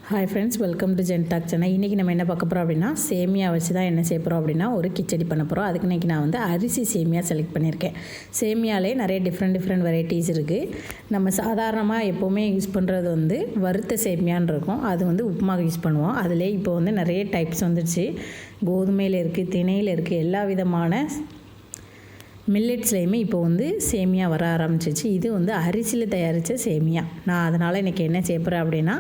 Hi friends, welcome to Zen Talk channel. இன்றைக்கி நம்ம என்ன பார்க்க போகிறோம் அப்படின்னா, சேமியா வச்சு தான் என்ன செய்ய போகிறோம் அப்படின்னா ஒரு கிச்சடி பண்ண போகிறோம். அதுக்கு இன்றைக்கி நான் வந்து அரிசி சேமியா செலக்ட் பண்ணியிருக்கேன். சேமியாலே நிறைய டிஃப்ரெண்ட் வெரைட்டிஸ் இருக்குது. நம்ம சாதாரணமாக எப்போவுமே யூஸ் பண்ணுறது வந்து வறுத்த சேமியான்னு இருக்கும். அது வந்து உப்புமாவுக்கு யூஸ் பண்ணுவோம். அதிலே இப்போ வந்து நிறைய டைப்ஸ் வந்துடுச்சு. கோதுமையில் இருக்குது, திணையில் இருக்குது, எல்லா விதமான மில்லட்ஸ்லேயுமே இப்போ வந்து சேமியா வர ஆரம்பிச்சிச்சு. இது வந்து அரிசியில் தயாரித்த சேமியா. நான் அதனால் இன்றைக்கி என்ன செய்ய போகிறேன் அப்படின்னா,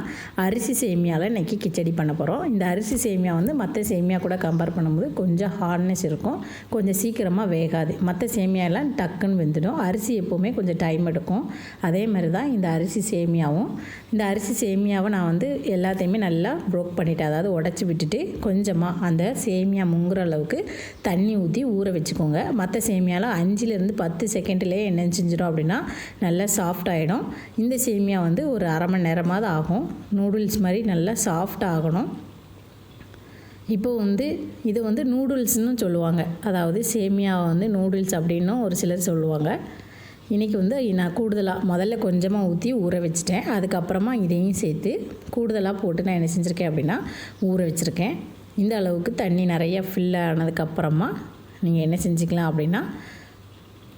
அரிசி சேமியாவில் இன்றைக்கி கிச்சடி பண்ண போகிறோம். இந்த அரிசி சேமியா வந்து மற்ற சேமியா கூட கம்பேர் பண்ணும்போது கொஞ்சம் ஹார்ட்னஸ் இருக்கும், கொஞ்சம் சீக்கிரமாக வேகாது. மற்ற சேமியாலாம் டக்குன்னு வெந்துடும். அரிசி எப்போவுமே கொஞ்சம் டைம் எடுக்கும். அதே மாதிரி தான் இந்த அரிசி சேமியாவும். இந்த அரிசி சேமியாவை நான் வந்து எல்லாத்தையுமே நல்லா ப்ரோக் பண்ணிவிட்டேன். அதாவது உடச்சி விட்டுட்டு கொஞ்சமாக அந்த சேமியா முங்குற அளவுக்கு தண்ணி ஊற்றி ஊற வச்சுக்கோங்க. மற்ற சேமியாவில் 5லேருந்து 10 செகண்ட்லேயே என்ன செஞ்சிடும் அப்படின்னா நல்லா சாஃப்ட் ஆகிடும். இந்த சேமியா வந்து ஒரு அரை மணி நேரமாவது ஆகும். நூடுல்ஸ் மாதிரி நல்லா சாஃப்ட் ஆகணும். இப்போது வந்து இது வந்து நூடுல்ஸ்னு சொல்லுவாங்க. அதாவது சேமியாவை வந்து நூடுல்ஸ் அப்படின்னும் ஒரு சிலர் சொல்லுவாங்க. இன்றைக்கி வந்து நான் கூடுதலாக முதல்ல கொஞ்சமாக ஊற்றி ஊற வச்சுட்டேன். அதுக்கப்புறமா இதையும் சேர்த்து கூடுதலாக போட்டு நான் என்ன செஞ்சுருக்கேன் அப்படின்னா ஊற வச்சுருக்கேன். இந்த அளவுக்கு தண்ணி நிறையா ஃபில் ஆனதுக்கப்புறமா நீங்கள் என்ன செஞ்சுக்கலாம் அப்படின்னா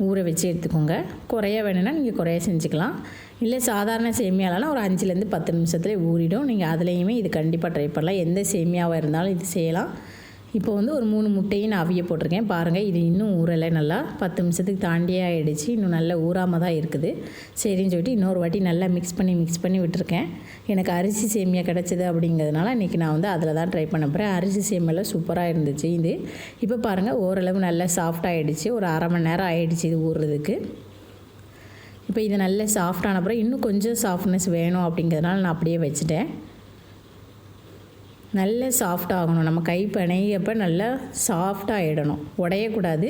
ஊற வச்சு எடுத்துக்கோங்க. குறைய வேணும்னா நீங்கள் குறைய செஞ்சுக்கலாம். இல்லை சாதாரண சேமியாலாம் ஒரு 5லேருந்து 10 நிமிஷத்துலேயே ஊறிடும். நீங்கள் அதுலேயுமே இது கண்டிப்பாக ட்ரை பண்ணலாம். எந்த சேமியாவாக இருந்தாலும் இது செய்யலாம். இப்போ வந்து ஒரு 3 முட்டையும் நான் அவிய போட்டிருக்கேன். பாருங்கள், இது இன்னும் ஊறலை. நல்லா 10 நிமிஷத்துக்கு தாண்டியே ஆகிடுச்சு. இன்னும் நல்லா ஊறாமல் தான் இருக்குது. சரின்னு சொல்லிட்டு இன்னொரு வாட்டி நல்லா மிக்ஸ் பண்ணி விட்டுருக்கேன். எனக்கு அரிசி சேமியா கிடச்சிது அப்படிங்கிறதுனால இன்றைக்கி நான் வந்து அதில் தான் ட்ரை பண்ண போகிறேன். அரிசி சேமியாவில் சூப்பராக இருந்துச்சு இது. இப்போ பாருங்கள், ஓரளவு நல்லா சாஃப்ட் ஆகிடுச்சு. ஒரு அரை மணி நேரம் ஆகிடுச்சு இது ஊறுறதுக்கு. இப்போ இது நல்லா சாஃப்டான அப்புறம் இன்னும் கொஞ்சம் சாஃப்ட்னஸ் வேணும் அப்படிங்கிறதுனால நான் அப்படியே வச்சுட்டேன். நல்ல சாஃப்ட் ஆகணும். நம்ம கை பிணையப்போ நல்லா சாஃப்டாக ஆகிடணும், உடையக்கூடாது.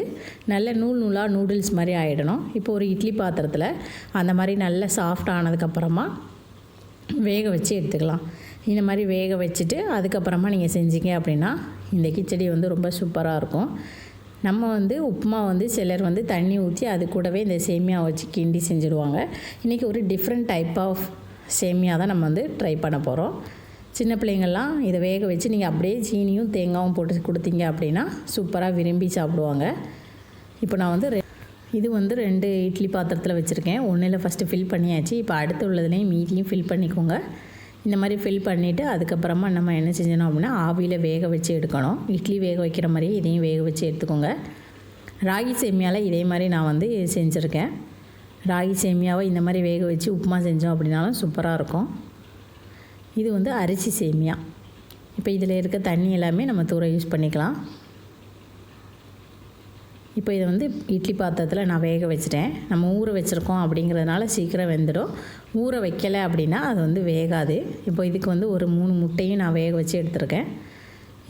நல்ல நூலாக நூடுல்ஸ் மாதிரி ஆகிடணும். இப்போ ஒரு இட்லி பாத்திரத்தில் அந்த மாதிரி நல்ல சாஃப்ட் ஆனதுக்கப்புறமா வேக வச்சு எடுத்துக்கலாம். இந்த மாதிரி வேக வச்சுட்டு அதுக்கப்புறமா நீங்கள் செஞ்சீங்க அப்படின்னா இந்த கிச்சடி வந்து ரொம்ப சூப்பராக இருக்கும். நம்ம வந்து உப்புமா வந்து சிலர் வந்து தண்ணி ஊற்றி அது கூடவே இந்த சேமியா வச்சு கிண்டி செஞ்சுடுவாங்க. இன்றைக்கி ஒரு டிஃப்ரெண்ட் டைப் ஆஃப் சேமியா தான் நம்ம வந்து ட்ரை பண்ண போகிறோம். சின்ன பிள்ளைங்கள்லாம் இதை வேக வச்சு நீங்கள் அப்படியே சீனியும் தேங்காயும் போட்டு கொடுத்தீங்க அப்படின்னா சூப்பராக விரும்பி சாப்பிடுவாங்க. இப்போ நான் வந்து இது வந்து 2 இட்லி பாத்திரத்தில் வச்சுருக்கேன். ஒன்றில் ஃபஸ்ட்டு ஃபில் பண்ணியாச்சு. இப்போ அடுத்து உள்ளதுலேயும் மீதியும் ஃபில் பண்ணிக்கோங்க. இந்த மாதிரி ஃபில் பண்ணிவிட்டு அதுக்கப்புறமா நம்ம என்ன செஞ்சணும் அப்படின்னா ஆவியில் வேக வச்சு எடுக்கணும். இட்லி வேக வைக்கிற மாதிரி இதையும் வேக வச்சு எடுத்துக்கோங்க. ராகி சேமியாவில் இதே மாதிரி நான் வந்து செஞ்சுருக்கேன். ராகி சேமியாவை இந்த மாதிரி வேக வச்சு உப்புமா செஞ்சோம் அப்படின்னாலும் சூப்பராக இருக்கும். இது வந்து அரிசி சேமியா. இப்போ இதில் இருக்க தண்ணி எல்லாமே நம்ம தூர யூஸ் பண்ணிக்கலாம். இப்போ இதை வந்து இட்லி பாத்திரத்தில் நான் வேக வச்சுட்டேன். நம்ம ஊற வச்சுருக்கோம் அப்படிங்கிறதுனால சீக்கிரம் வெந்துடும். ஊற வைக்கலை அப்படின்னா அது வந்து வேகாது. இப்போ இதுக்கு வந்து ஒரு 3 முட்டையும் நான் வேக வச்சு எடுத்துருக்கேன்.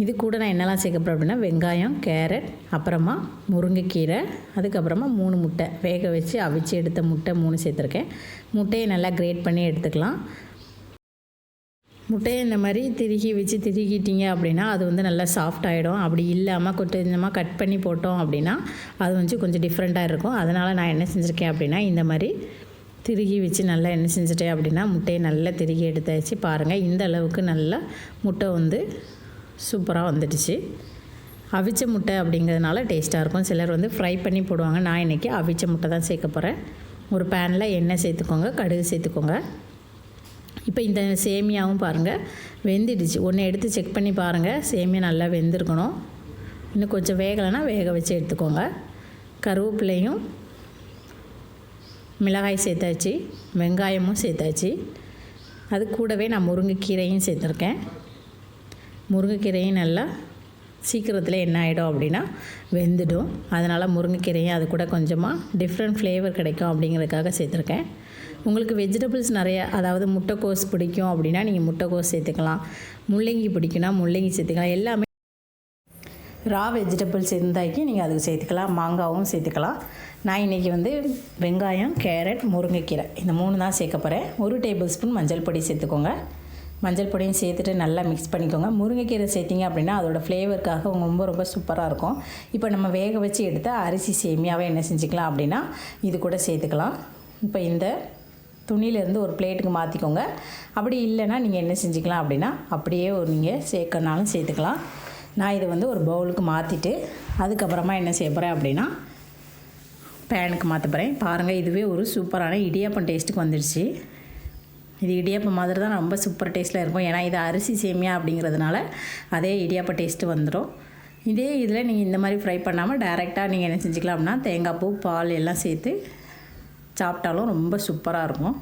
இது கூட நான் என்னெல்லாம் சேர்க்க போகிறேன் அப்படின்னா வெங்காயம், கேரட், அப்புறமா முருங்கைக்கீரை, அதுக்கப்புறமா 3 முட்டை வேக வச்சு அவிச்சு எடுத்த முட்டை 3 சேர்த்துருக்கேன். முட்டையை நல்லா கிரேட் பண்ணி எடுத்துக்கலாம். முட்டையை இந்த மாதிரி திருகிட்டிங்க அப்படின்னா அது வந்து நல்லா சாஃப்ட் ஆகிடும். அப்படி இல்லாமல் கொஞ்சமாக கட் பண்ணி போட்டோம் அப்படின்னா அது வந்து கொஞ்சம் டிஃப்ரெண்ட்டாக இருக்கும். அதனால் நான் என்ன செஞ்சுருக்கேன் அப்படின்னா இந்த மாதிரி திருகி வச்சு நல்லா என்ன செஞ்சுட்டேன் அப்படின்னா முட்டையை நல்லா திருகி எடுத்தாச்சு. பாருங்கள், இந்த அளவுக்கு நல்லா முட்டை வந்து சூப்பராக வந்துடுச்சு. அவிச்ச முட்டை அப்படிங்கிறதுனால டேஸ்ட்டாக இருக்கும். சிலர் வந்து ஃப்ரை பண்ணி போடுவாங்க. நான் இன்றைக்கி அவிச்ச முட்டை தான் சேர்க்க போகிறேன். ஒரு பேனில் எண்ணெய் சேர்த்துக்கோங்க, கடுகு சேர்த்துக்கோங்க. இப்போ இந்த சேமியாவும் பாருங்கள் வெந்துடுச்சு. ஒன்று எடுத்து செக் பண்ணி பாருங்கள், சேமியா நல்லா வெந்திருக்கணும். இன்னும் கொஞ்சம் வேகலைன்னா வேக வச்சு எடுத்துக்கோங்க. கருவேப்பிலையும் மிளகாய் சேர்த்தாச்சு, வெங்காயமும் சேர்த்தாச்சு. அது கூடவே நான் முருங்கைக்கீரையும் சேர்த்துருக்கேன். முருங்கைக்கீரையும் நல்லா சீக்கிரத்தில் என்ன ஆகிடும் அப்படின்னா வெந்துடும். அதனால் முருங்கைக்கீரையும் அது கூட கொஞ்சமாக டிஃப்ரெண்ட் ஃப்ளேவர் கிடைக்கும் அப்படிங்கிறதுக்காக சேர்த்துருக்கேன். உங்களுக்கு வெஜிடபிள்ஸ் நிறையா, அதாவது முட்டைக்கோஸ் பிடிக்கும் அப்படின்னா நீங்கள் முட்டைக்கோஸ் சேர்த்துக்கலாம். முள்ளங்கி பிடிக்குன்னா முள்ளங்கி சேர்த்துக்கலாம். எல்லாமே ரா வெஜிடபிள்ஸ் இருந்தாக்கி நீங்கள் அதுக்கு சேர்த்துக்கலாம். மாங்காவும் சேர்த்துக்கலாம். நான் இன்றைக்கி வந்து வெங்காயம், கேரட், முருங்கைக்கீரை இந்த 3 தான் சேர்க்க போகிறேன். 1 டேபிள் ஸ்பூன் மஞ்சள் பொடி சேர்த்துக்கோங்க. மஞ்சள் பொடியும் சேர்த்துட்டு நல்லா மிக்ஸ் பண்ணிக்கோங்க. முருங்கைக்கீரை சேர்த்திங்க அப்படின்னா அதோடய ஃப்ளேவருக்காக ரொம்ப சூப்பராக இருக்கும். இப்போ நம்ம வேக வச்சு எடுத்த அரிசி சேமியாவை என்ன செஞ்சுக்கலாம் அப்படின்னா இது கூட சேர்த்துக்கலாம். இப்போ இந்த துணியிலேருந்து ஒரு பிளேட்டுக்கு மாற்றிக்கோங்க. அப்படி இல்லைன்னா நீங்கள் என்ன செஞ்சுக்கலாம் அப்படின்னா அப்படியே நீங்கள் சேர்க்கனாலும் சேர்த்துக்கலாம். நான் இதை வந்து ஒரு பவுலுக்கு மாற்றிட்டு அதுக்கப்புறமா என்ன செய்ய போகிறேன் அப்படின்னா பேனுக்கு மாற்ற போகிறேன். பாருங்கள், இதுவே ஒரு சூப்பரான இடியாப்பம் டேஸ்ட்டுக்கு வந்துடுச்சு. இது இடியாப்பம் மாதிரி தான் ரொம்ப சூப்பர் டேஸ்ட்டில் இருக்கும். ஏன்னா இது அரிசி சேமியா அப்படிங்கிறதுனால அதே இடியாப்ப டேஸ்ட்டு வந்துடும். இதே இதில் நீங்கள் இந்த மாதிரி ஃப்ரை பண்ணாமல் டைரெக்டாக நீங்கள் என்ன செஞ்சுக்கலாம் அப்படின்னா தேங்காய் பூ, பால் எல்லாம் சேர்த்து சாப்பிட்டாலும் ரொம்ப சூப்பராக இருக்கும்.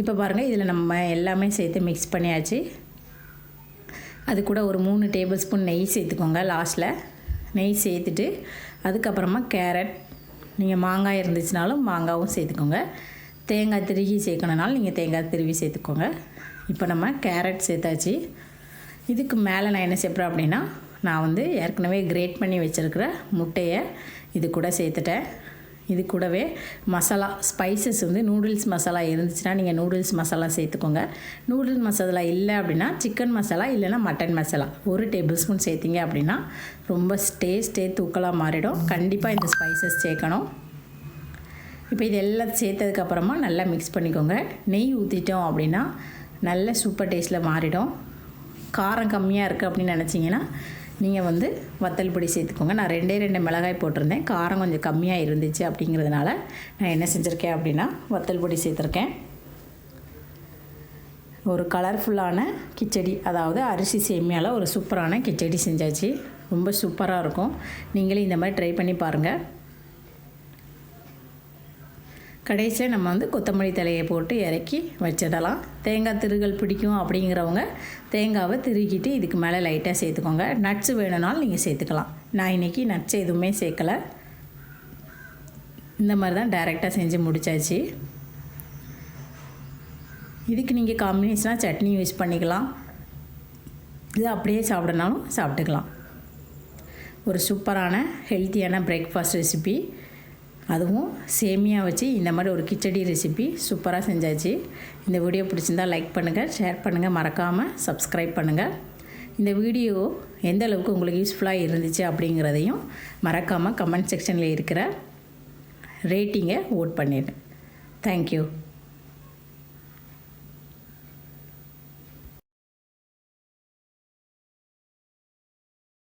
இப்போ பாருங்கள், இதில் நம்ம எல்லாமே சேர்த்து மிக்ஸ் பண்ணியாச்சு. அது கூட ஒரு 3 டேபிள் ஸ்பூன் நெய் சேர்த்துக்கோங்க. லாஸ்ட்டில் நெய் சேர்த்துட்டு அதுக்கப்புறமா கேரட், நீங்கள் மாங்காய் இருந்துச்சுனாலும் மாங்காவும் சேர்த்துக்கோங்க. தேங்காய் திருவி சேர்க்கணுனாலும் நீங்கள் தேங்காய் திருவி சேர்த்துக்கோங்க. இப்போ நம்ம கேரட் சேர்த்தாச்சு. இதுக்கு மேலே நான் என்ன சேர்ப்பேன் அப்படின்னா நான் வந்து ஏற்கனவே கிரேட் பண்ணி வச்சுருக்கிற முட்டையை இது கூட சேர்த்துட்டேன். இது கூடவே மசாலா ஸ்பைசஸ் வந்து நூடுல்ஸ் மசாலா இருந்துச்சுன்னா நீங்கள் நூடுல்ஸ் மசாலா சேர்த்துக்கோங்க. நூடுல்ஸ் மசாலா இல்லை அப்படின்னா சிக்கன் மசாலா இல்லைன்னா மட்டன் மசாலா 1 டேபிள் ஸ்பூன் சேர்த்திங்க அப்படின்னா ரொம்ப டேஸ்ட்டே தூக்கலாக மாறிடும். கண்டிப்பாக இந்த ஸ்பைசஸ் சேர்க்கணும். இப்போ இது எல்லாம் சேர்த்ததுக்கப்புறமா நல்லா மிக்ஸ் பண்ணிக்கோங்க. நெய் ஊற்றிட்டோம் அப்படின்னா நல்ல சூப்பர் டேஸ்ட்டில் மாறிடும். காரம் கம்மியாக இருக்குது அப்படின்னு நினச்சிங்கன்னா நீங்கள் வந்து வத்தல் பொடி சேர்த்துக்கோங்க. நான் 2 மிளகாய் போட்டிருந்தேன். காரம் கொஞ்சம் கம்மியாக இருந்துச்சு அப்படிங்கிறதுனால நான் என்ன செஞ்சுருக்கேன் அப்படின்னா வத்தல் பொடி சேர்த்துருக்கேன். ஒரு கலர்ஃபுல்லான கிச்சடி, அதாவது அரிசி சேமியாவில் ஒரு சூப்பரான கிச்சடி செஞ்சாச்சு. ரொம்ப சூப்பராக இருக்கும். நீங்களே இந்த மாதிரி ட்ரை பண்ணி பாருங்கள். கடைசியில் நம்ம வந்து கொத்தமல்லி தலையை போட்டு இறக்கி வச்சிடலாம். தேங்காய் திருகல் பிடிக்கும் அப்படிங்கிறவங்க தேங்காவை திருகிட்டு இதுக்கு மேலே லைட்டாக சேர்த்துக்கோங்க. நட்ஸ் வேணும்னாலும் நீங்கள் சேர்த்துக்கலாம். நான் இன்றைக்கி நட்ஸ் எதுவுமே சேர்க்கலை. இந்த மாதிரி தான் டைரெக்டாக செஞ்சு முடித்தாச்சு. இதுக்கு நீங்கள் காம்பினேஷனாக சட்னி யூஸ் பண்ணிக்கலாம். இது அப்படியே சாப்பிடனாலும் சாப்பிட்டுக்கலாம். ஒரு சூப்பரான ஹெல்த்தியான பிரேக்ஃபாஸ்ட் ரெசிபி, அதுவும் சேமியா வச்சு இந்த மாதிரி ஒரு கிச்சடி ரெசிபி சூப்பராக செஞ்சாச்சு. இந்த வீடியோ பிடிச்சிருந்தால் லைக் பண்ணுங்கள், ஷேர் பண்ணுங்கள், மறக்காமல் சப்ஸ்கிரைப் பண்ணுங்கள். இந்த வீடியோ எந்த அளவுக்கு உங்களுக்கு யூஸ்ஃபுல்லாக இருந்துச்சு அப்படிங்கிறதையும் மறக்காமல் கமெண்ட் செக்ஷனில் இருக்கிற ரேட்டிங்கை ஓட் பண்ணிடுங்க. தேங்க்யூ.